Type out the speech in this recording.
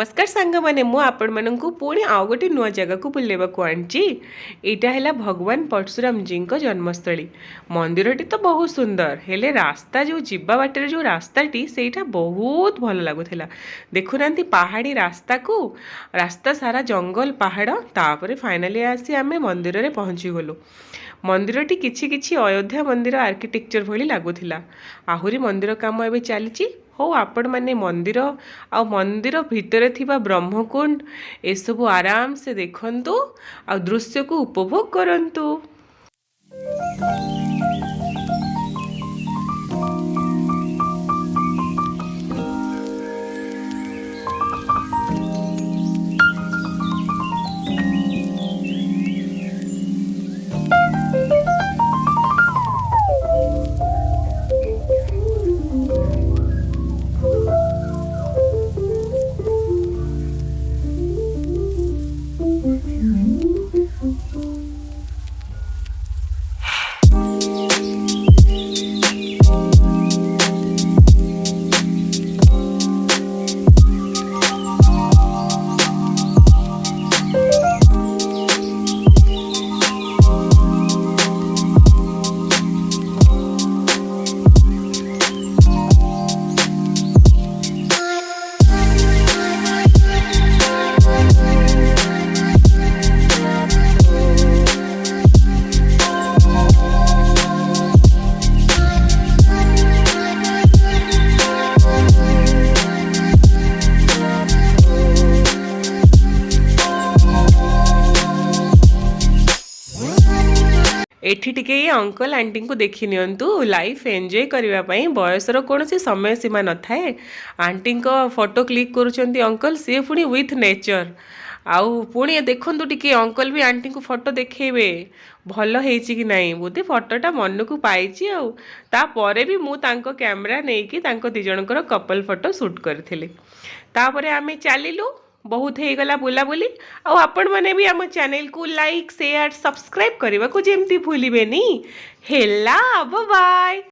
नमस्कार सांग मैंने मु आपण मानू पुणी आउ गोटे नुआ जगह को बुलेवाक आनी यहाँ है भगवान परशुराम जी को जन्मस्थली। मंदिरटी तो बहुत सुंदर हेले रास्ता जो जीवा बाटर जो रास्ताटी सेटा बहुत भल लगुला। देखुना पहाड़ी रास्ता को रास्ता सारा जंगल पहाड़ तापर फाइनाली आसी आम मंदिर में पहुँची गलु। मंदिरटी किछि किछि अयोध्या मंदिर आर्किटेक्चर भली लगुला। आहुरी मंदिर काम एवं चली हो आपण माने मंदिर आ मंदिर भितर थिबा ब्रह्मकुंड एसबु आराम से देखंतु आ दृश्य को उपभोग करंतु। एठी टिके अंकल आंटी को देखी नियंतु लाइफ एंजॉय करने बयसर कौन समय सीमा न थाए। आंटी फोटो क्लिक करुँच अंकल सी पुणी विथ नेचर आउ पुणी देखु टिके अंकल भी आंटी को फोटो देखेबे भल होईची कि नहीं बोधे फोटोटा मन को पाई आउे भी मु तांको कैमरा नहीं कि दी जनकर कपल फोटो शूट करथिले। तापरे आमे चलिलु बहुत हो गला बुलाबुली। आपण मैंने भी आम चैनल को लाइक शेयर सब्सक्राइब करने को जेमती भूलिबेनी। हेला बाय।